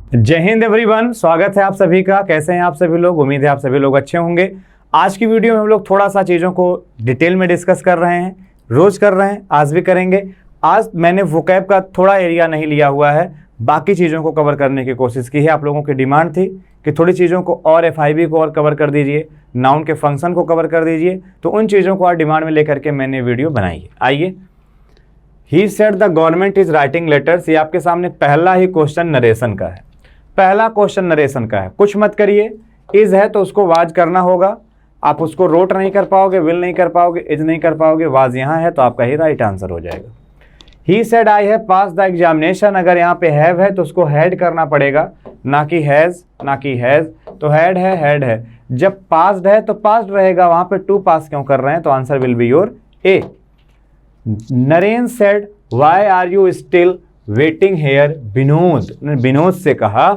जय हिंद एवरीवन, स्वागत है आप सभी का। कैसे हैं आप सभी लोग? उम्मीद है आप सभी लोग अच्छे होंगे। आज की वीडियो में हम लोग थोड़ा सा चीज़ों को डिटेल में डिस्कस कर रहे हैं। रोज कर रहे हैं, आज भी करेंगे। आज मैंने वोकैब का थोड़ा एरिया नहीं लिया हुआ है, बाकी चीज़ों को कवर करने की कोशिश की है। आप लोगों की डिमांड थी कि थोड़ी चीज़ों को और FIB को और कवर कर दीजिए, नाउन के फंक्शन को कवर कर दीजिए, तो उन चीज़ों को और डिमांड में लेकर के मैंने वीडियो बनाई है। आइए, he said the government is writing letters. ये आपके सामने पहला ही क्वेश्चन नरेशन का है। पहला क्वेश्चन नरेशन का है। कुछ मत करिए, इज है तो उसको वाज करना होगा। आप उसको रोट नहीं कर पाओगे, विल नहीं कर पाओगे, इज नहीं कर पाओगे, वाज यहाँ है तो आपका ही राइट आंसर हो जाएगा। He said I have pass the examination. अगर यहाँ पे हैव है तो उसको हैड करना पड़ेगा, ना कि हैज, ना कि हैज। तो हैड है, हैड है। जब पास्ड है तो पास्ड रहेगा, वहां पे टू पास क्यों कर रहे हैं? तो answer will be your A. Naren said why are you still waiting here Vinod. Vinod से कहा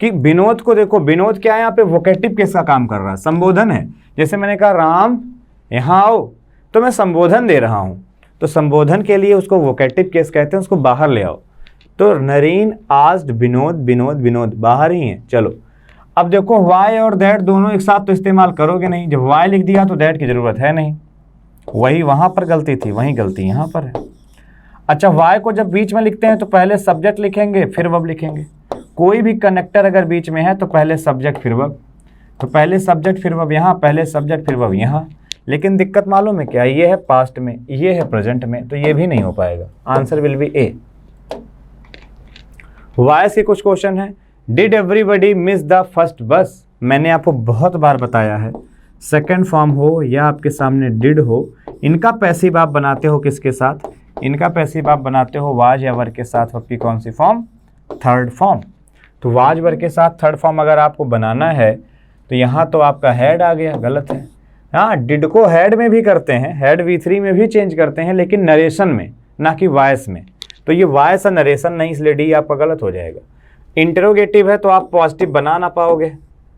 कि विनोद को देखो, विनोद क्या है यहाँ पे? वोकेटिव किसका काम कर रहा है? संबोधन है। जैसे मैंने कहा राम यहाँ आओ, तो मैं संबोधन दे रहा हूँ, तो संबोधन के लिए उसको वोकेटिव केस कहते हैं, उसको बाहर ले आओ। तो नरेन आस्क्ड विनोद, विनोद विनोद बाहर ही है। चलो अब देखो, वाई और दैट दोनों एक साथ तो इस्तेमाल करोगे नहीं। जब वाई लिख दिया तो दैट की जरूरत है नहीं, वही वहां पर गलती थी, वही गलती यहाँ पर है। अच्छा, वाई को जब बीच में लिखते हैं तो पहले सब्जेक्ट लिखेंगे फिर वर्ब लिखेंगे। कोई भी कनेक्टर अगर बीच में है तो पहले सब्जेक्ट फिर वर्ब, तो पहले सब्जेक्ट फिर वर्ब यहाँ, पहले सब्जेक्ट फिर वर्ब यहाँ। लेकिन दिक्कत मालूम है क्या? ये है पास्ट में, ये है प्रेजेंट में, तो ये भी नहीं हो पाएगा। Answer will be A. Y से कुछ क्वेश्चन है। Did everybody miss the first bus? मैंने आपको बहुत बार बताया है, सेकेंड फॉर्म हो या आपके सामने डिड हो, इनका पैसिव आप बनाते हो किसके साथ? इनका पैसिव आप बनाते हो वाज या वर के साथ। आपकी कौन सी फॉर्म? Third form. तो वाज वर के साथ थर्ड फॉर्म अगर आपको बनाना है तो यहाँ तो आपका हैड आ गया, गलत है। हाँ, डिड को हैड में भी करते हैं, हैड V3 में भी चेंज करते हैं, लेकिन नरेशन में, ना कि वॉइस में। तो ये वॉइस और नरेशन नहीं, इसलिए डी आपका गलत हो जाएगा। इंटरोगेटिव है तो आप पॉजिटिव बना ना पाओगे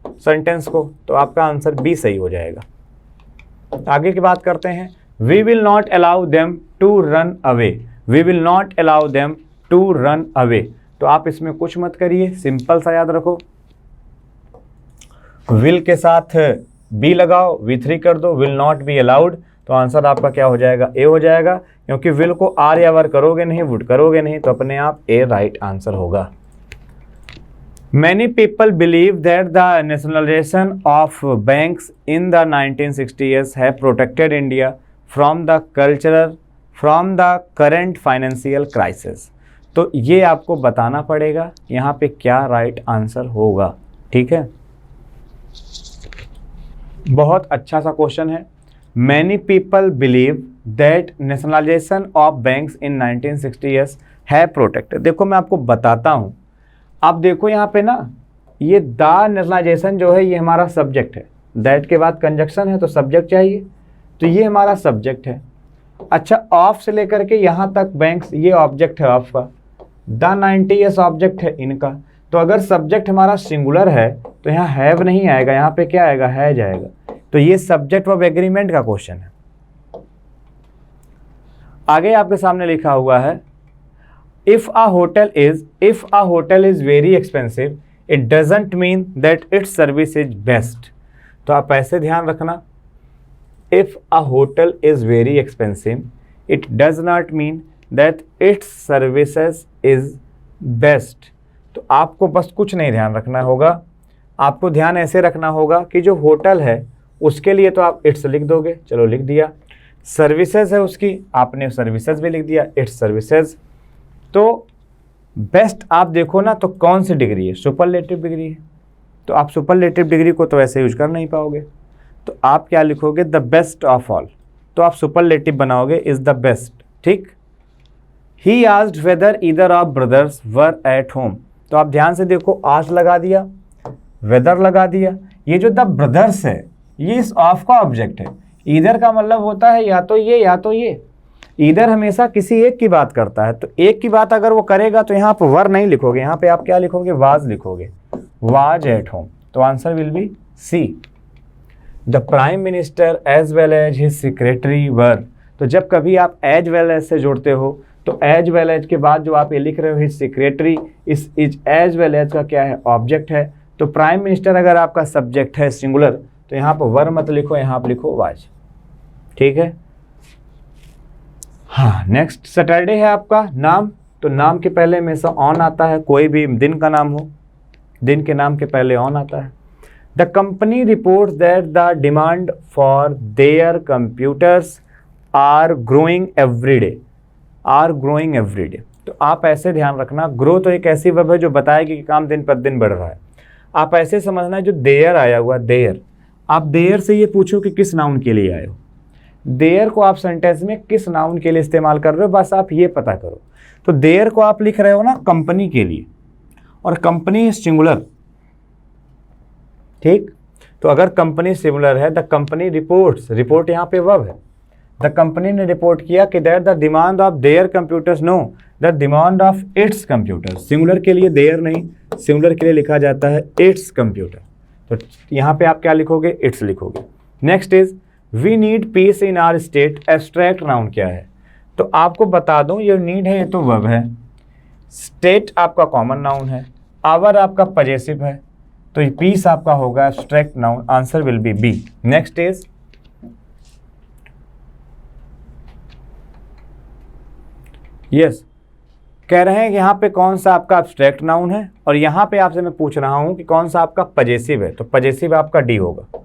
सेंटेंस को, तो आपका आंसर बी सही हो जाएगा। आगे की बात करते हैं। We will not allow them to run away. We will not allow them to run away. तो आप इसमें कुछ मत करिए, सिंपल सा याद रखो। विल के साथ बी लगाओ, V3 कर दो, विल नॉट बी अलाउड, तो आंसर आपका क्या हो जाएगा? ए हो जाएगा। क्योंकि विल को आर या वर करोगे नहीं, वुड करोगे नहीं, तो अपने आप ए राइट आंसर होगा। Many people believe that the nationalization of banks in the 1960s have protected India from the current financial crisis. तो ये आपको बताना पड़ेगा यहाँ पे क्या राइट आंसर होगा। ठीक है, बहुत अच्छा सा क्वेश्चन है। Many people believe that nationalization of banks in 1960s have protected। देखो मैं आपको बताता हूँ। आप देखो यहाँ पे ना, ये द नेशनलाइजेशन जो है ये हमारा सब्जेक्ट है, दैट के बाद कंजक्शन है तो सब्जेक्ट चाहिए, तो ये हमारा सब्जेक्ट है। अच्छा, ऑफ से लेकर के यहाँ तक बैंक्स, ये ऑब्जेक्ट है ऑफ का, द 90s ऑब्जेक्ट है इनका। तो अगर सब्जेक्ट हमारा सिंगुलर है तो यहाँ हैव नहीं आएगा, यहाँ पे क्या आएगा? है जाएगा। तो ये सब्जेक्ट ऑफ एग्रीमेंट का क्वेश्चन है। आगे आपके सामने लिखा हुआ है, If a hotel is very expensive, it doesn't mean that its service is best। तो आप ऐसे ध्यान रखना, if a hotel is very expensive, it does not mean that its services is best। तो आपको बस कुछ नहीं ध्यान रखना होगा, आपको ध्यान ऐसे रखना होगा कि जो होटल है उसके लिए तो आप इट्स लिख दोगे, चलो लिख दिया। सर्विसेज है उसकी, आपने सर्विसेज भी लिख दिया, इट्स सर्विसेज। तो बेस्ट आप देखो ना, तो कौन सी डिग्री है? सुपरलेटिव डिग्री है। तो आप सुपरलेटिव डिग्री को तो ऐसे यूज कर नहीं पाओगे, तो आप क्या लिखोगे? The best of all. तो आप सुपरलेटिव बनाओगे इज द बेस्ट। ठीक। He asked whether either of brothers were at home. तो आप ध्यान से देखो, आस्क्ड लगा दिया, वेदर लगा दिया। ये जो द ब्रदर्स है ये इस ऑफ का ऑब्जेक्ट है। ईदर का मतलब होता है या तो ये या तो ये। ईदर हमेशा किसी एक की बात करता है, तो एक की बात अगर वो करेगा तो यहाँ पर वर नहीं लिखोगे, यहाँ पे आप क्या लिखोगे? वाज लिखोगे, वाज एट होम। तो answer will be C. The prime minister as well as his secretary were. तो जब कभी आप एज वेल एज से जोड़ते हो तो एज वेल एज के बाद जो आप ये लिख रहे हो हिज सेक्रेटरी, इस इज एज वेल एज का क्या है, ऑब्जेक्ट है। तो प्राइम मिनिस्टर अगर आपका सब्जेक्ट है सिंगुलर, तो यहाँ पर वर मत लिखो, यहाँ पर लिखो वाज। ठीक है। हाँ, नेक्स्ट सैटरडे है आपका नाम, तो नाम के पहले हमेशा ऑन आता है, कोई भी दिन का नाम हो, दिन के नाम के पहले ऑन आता है। The company reports that the demand for their computers are growing every day, are growing every day. तो आप ऐसे ध्यान रखना, ग्रो तो एक ऐसी वर्ब है जो बताएगी कि काम दिन पर दिन बढ़ रहा है। आप ऐसे समझना है जो देयर आया हुआ, देयर, आप देयर से ये पूछो कि किस नाउन के लिए आए हो। देयर को आप सेंटेंस में किस नाउन के लिए इस्तेमाल कर रहे हो, बस आप ये पता करो। तो देयर को आप लिख रहे हो ना कंपनी के लिए, और कंपनी सिंगुलर। ठीक, तो अगर कंपनी सिंगुलर है, द कंपनी रिपोर्ट्स, रिपोर्ट यहाँ पे वर्ब है, द कंपनी ने रिपोर्ट किया कि that the demand of their computers, know the demand of its computers. Singular के लिए देयर नहीं, सिंगुलर के लिए लिखा जाता है इट्स कंप्यूटर। तो यहाँ पे आप क्या लिखोगे, इट्स लिखोगे। Next is we need peace in our state, abstract noun क्या है। तो आपको बता दूं ये नीड है, ये तो वर्ब है, स्टेट आपका कॉमन नाउन है, आवर आपका पजेसिव है, तो ये पीस आपका होगा abstract noun, answer will be B. Next is yes, कह रहे हैं कि यहाँ पे कौन सा आपका एब्स्ट्रैक्ट नाउन है, और यहाँ पे आपसे मैं पूछ रहा हूँ कि कौन सा आपका पजेसिव है, तो पजेसिव आपका डी होगा।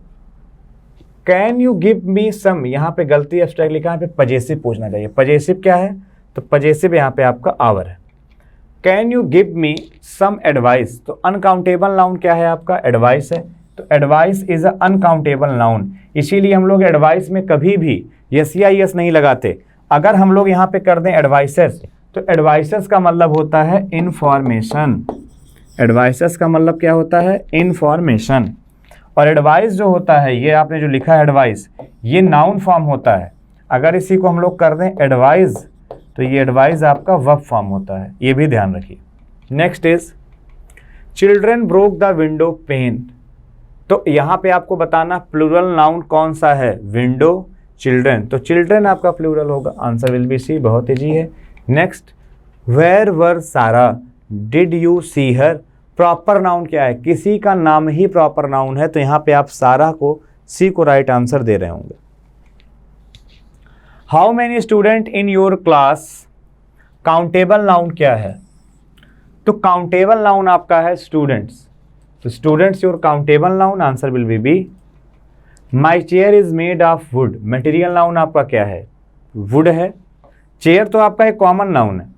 कैन यू गिव मी सम, यहाँ पे गलती एब्स्ट्रैक्ट लिखा है, पे पजेसिव पूछना चाहिए। पजेसिव क्या है, तो पजेसिव यहाँ पे आपका आवर है। Can you give me some advice, तो अनकाउंटेबल नाउन क्या है आपका, एडवाइस है, तो advice is a uncountable noun, इसीलिए हम लोग एडवाइस में कभी भी यस या यस नहीं लगाते। अगर हम लोग यहाँ पे कर दें एडवाइसेस, तो एडवाइसेस का मतलब होता है इंफॉर्मेशन, एडवाइसेस का मतलब क्या होता है, इंफॉर्मेशन। और एडवाइस जो होता है, ये आपने जो लिखा है एडवाइस, ये नाउन फॉर्म होता है। अगर इसी को हम लोग कर दें एडवाइस, तो ये एडवाइस आपका वर्ब फॉर्म होता है, ये भी ध्यान रखिए। Next is children broke the window pane, तो यहाँ पे आपको बताना प्लूरल नाउन कौन सा है, विंडो, चिल्ड्रन, तो चिल्ड्रन आपका प्लूरल होगा, आंसर विल बी सी, बहुत ईजी है। Next where were Sara, did you see her, proper noun क्या है, किसी का नाम ही प्रॉपर नाउन है, तो यहाँ पे आप सारा को सी को राइट आंसर दे रहे होंगे। How many student in your class, countable noun क्या है, तो काउंटेबल नाउन आपका है स्टूडेंट्स, तो students your countable noun, answer will be B. My chair is made of wood, material noun आपका क्या है, वुड है। चेयर तो आपका एक कॉमन नाउन है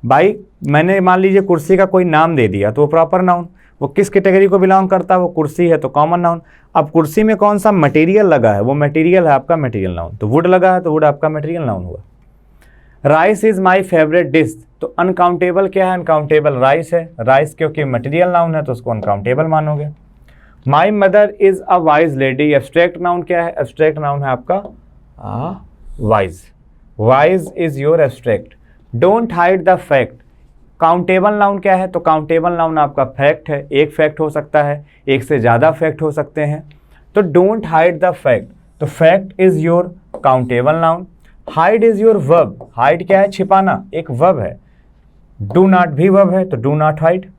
भाई, मैंने मान लीजिए कुर्सी का कोई नाम दे दिया तो वो प्रॉपर नाउन, वो किस कैटेगरी को बिलोंग करता है, वो कुर्सी है तो कॉमन नाउन। अब कुर्सी में कौन सा मटेरियल लगा है, वो मटेरियल है आपका मटेरियल नाउन, तो वुड लगा है तो वुड आपका मटेरियल नाउन हुआ। Rice is my favourite dish, तो अनकाउंटेबल क्या है, अनकाउंटेबल राइस है, राइस क्योंकि मटेरियल नाउन है तो उसको अनकाउंटेबल मानोगे। My mother is a wise lady, abstract noun क्या है, एब्स्ट्रैक्ट नाउन है आपका wise, wise is your abstract. Don't hide the fact, countable noun क्या है, तो काउंटेबल नाउन आपका फैक्ट है, एक फैक्ट हो सकता है, एक से ज़्यादा फैक्ट हो सकते हैं, तो डोंट हाइड द फैक्ट, तो fact is your countable noun. Hide is your verb, hide क्या है, छिपाना, एक वर्ब है। डू नॉट भी वर्ब है, तो do not hide.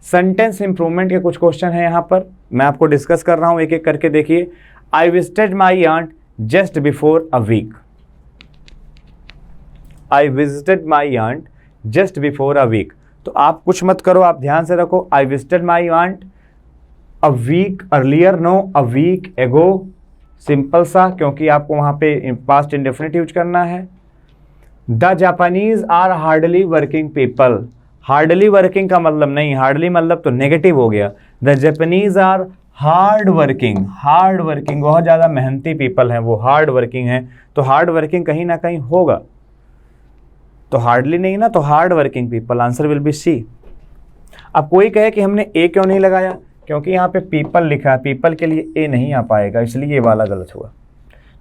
Sentence improvement के कुछ क्वेश्चन है यहाँ पर, मैं आपको डिस्कस कर रहा हूँ एक एक करके, देखिए। I visited my aunt just before a week, I visited my aunt just before a week, तो आप कुछ मत करो, आप ध्यान से रखो। I visited my aunt a week earlier, no a week ago, simple सा, क्योंकि आपको वहाँ पे पास्ट इंडेफिनिट यूज करना है। The Japanese are hardly working people, hardly working का मतलब नहीं, हार्डली मतलब तो नेगेटिव हो गया। The Japanese are hard working, hard working, बहुत ज़्यादा मेहनती पीपल हैं, वो हार्ड वर्किंग हैं, तो हार्ड वर्किंग कहीं ना कहीं होगा, तो हार्डली नहीं ना, तो hard working people, answer will be C. अब कोई कहे कि हमने ए क्यों नहीं लगाया, क्योंकि यहाँ पे पीपल लिखा है, पीपल के लिए ए नहीं आ पाएगा, इसलिए ये वाला गलत हुआ।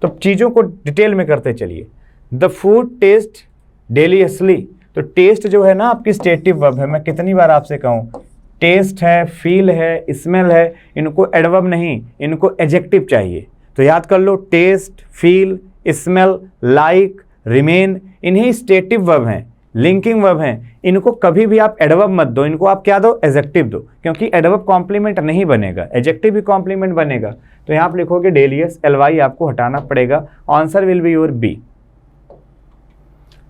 तो चीज़ों को डिटेल में करते चलिए। द फूड टेस्ट डेलियसली, तो टेस्ट जो है ना आपकी स्टेटिव वर्ब है, मैं कितनी बार आपसे कहूँ, टेस्ट है, फील है, स्मेल है, इनको एडवर्ब नहीं, इनको एडजेक्टिव चाहिए, तो याद कर लो, taste, feel, smell, like, remain, इन्हीं स्टेटिव वर्ब हैं, लिंकिंग वर्ब हैं। इनको कभी भी आप एडवर्ब मत दो, इनको आप क्या दो, एडजेक्टिव दो, क्योंकि एडवर्ब कॉम्प्लीमेंट नहीं बनेगा, एडजेक्टिव भी कॉम्प्लीमेंट बनेगा। तो यहाँ आप लिखोगे डेलियस, एलवाई आपको हटाना पड़ेगा। Answer will be your B.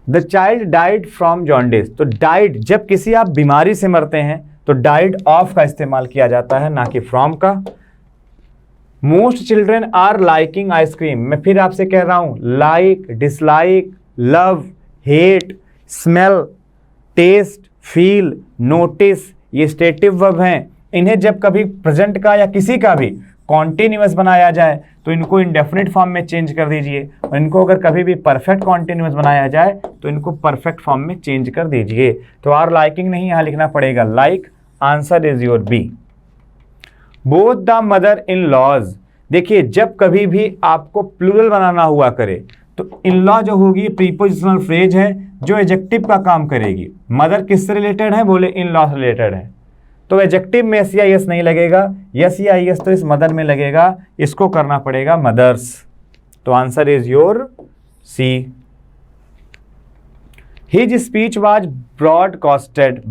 The child died from jaundice. तो डाइड, जब किसी आप बीमारी से मरते हैं तो डाइड ऑफ का इस्तेमाल किया जाता है, ना कि फ्रॉम का। Most children are liking ice cream. मैं फिर आपसे कह रहा हूं, like, dislike, love, hate, smell, taste, feel, notice, ये स्टेटिव वर्ब हैं। इन्हें जब कभी प्रेजेंट का या किसी का भी कॉन्टिन्यूअस बनाया जाए तो इनको इंडेफिनिट फॉर्म में चेंज कर दीजिए, और इनको अगर कभी भी परफेक्ट कॉन्टिन्यूअस बनाया जाए तो इनको परफेक्ट फॉर्म में चेंज कर दीजिए। तो आर लाइकिंग नहीं, यहाँ लिखना पड़ेगा like. Answer is your B. Both the mother in laws. देखिए, जब कभी भी आपको प्लूरल बनाना हुआ करे तो इन लॉ जो होगी प्रीपोजिशनल फ्रेज है जो एडजेक्टिव का काम करेगी। मदर किससे रिलेटेड है, बोले इन लॉ से रिलेटेड है, तो एडजेक्टिव में एस या एस नहीं लगेगा, यस या एस तो इस मदर में लगेगा, इसको करना पड़ेगा मदर्स। तो answer is your C. His speech was broadcasted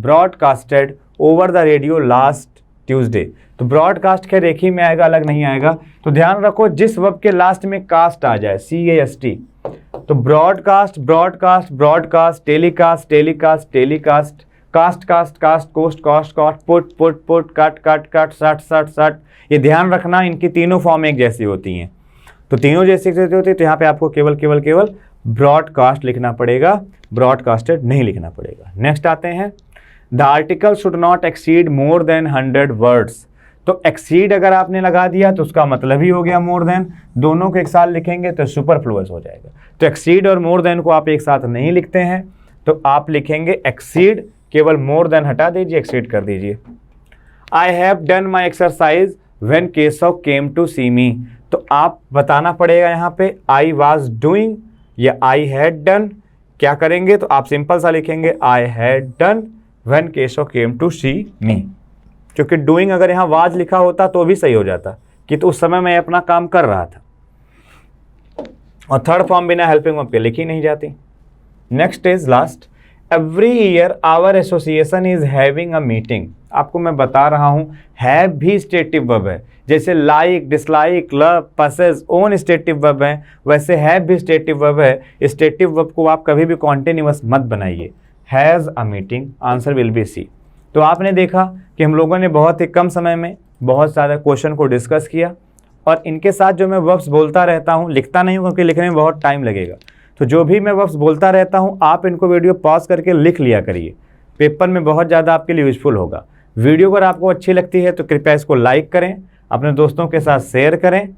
over the radio last Tuesday. तो ब्रॉडकास्ट के रेखी में आएगा, अलग नहीं आएगा। तो ध्यान रखो, जिस वर्ब के लास्ट में कास्ट आ जाए, CAST, तो broadcast, broadcast, broadcast, telecast, telecast, telecast, cast, cast, cast, cost, cost, cost, put, put, put, cut, cut, cut, shut, shut, सट। ये ध्यान रखना, इनकी तीनों फॉर्म एक जैसी होती हैं। तो तीनों जैसी होती है, तो यहाँ पे आपको केवल केवल केवल ब्रॉडकास्ट लिखना पड़ेगा, ब्रॉडकास्टेड नहीं लिखना पड़ेगा। नेक्स्ट आते हैं, the article should not exceed more than 100 words. तो एक्सीड अगर आपने लगा दिया तो उसका मतलब ही हो गया मोर देन, दोनों को एक साथ लिखेंगे तो सुपरफ्लुअस हो जाएगा। तो एक्सीड और मोर देन को आप एक साथ नहीं लिखते हैं, तो आप लिखेंगे एक्सीड, केवल मोर देन हटा दीजिए, एक्सीड कर दीजिए। I have done my exercise when Keshav came to see me. तो आप बताना पड़ेगा यहाँ पे आई वॉज डूइंग या आई हैड डन। क्या करेंगे, तो आप सिंपल सा लिखेंगे I had done when Keshav came to see me, क्योंकि डूइंग अगर यहाँ वाज लिखा होता तो भी सही हो जाता कि तो उस समय मैं अपना काम कर रहा था। और थर्ड फॉर्म बिना हेल्पिंग वर्ब के लिखी नहीं जाती। Next is last, every year our association is having a meeting. आपको मैं बता रहा हूं, हैव भी स्टेटिव वर्ब है, जैसे like, dislike, love, possess, own stative verb है, वैसे हैव भी स्टेटिव वर्ब है। स्टेटिव वर्ब को आप कभी भी कॉन्टिन्यूअस मत बनाइए। Has a meeting, answer will be C. तो आपने देखा कि हम लोगों ने बहुत ही कम समय में बहुत ज़्यादा क्वेश्चन को डिस्कस किया, और इनके साथ जो मैं वर्ब्स बोलता रहता हूँ, लिखता नहीं हूँ क्योंकि लिखने में बहुत टाइम लगेगा, तो जो भी मैं वर्ब्स बोलता रहता हूँ आप इनको वीडियो पॉज करके लिख लिया करिए, पेपर में बहुत ज़्यादा आपके लिए यूजफुल होगा। वीडियो अगर आपको अच्छी लगती है तो कृपया इसको लाइक करें, अपने दोस्तों के साथ शेयर करें,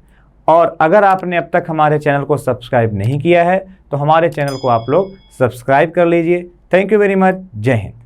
और अगर आपने अब तक हमारे चैनल को सब्सक्राइब नहीं किया है तो हमारे चैनल को आप लोग सब्सक्राइब कर लीजिए। Thank you very much. जय हिंद।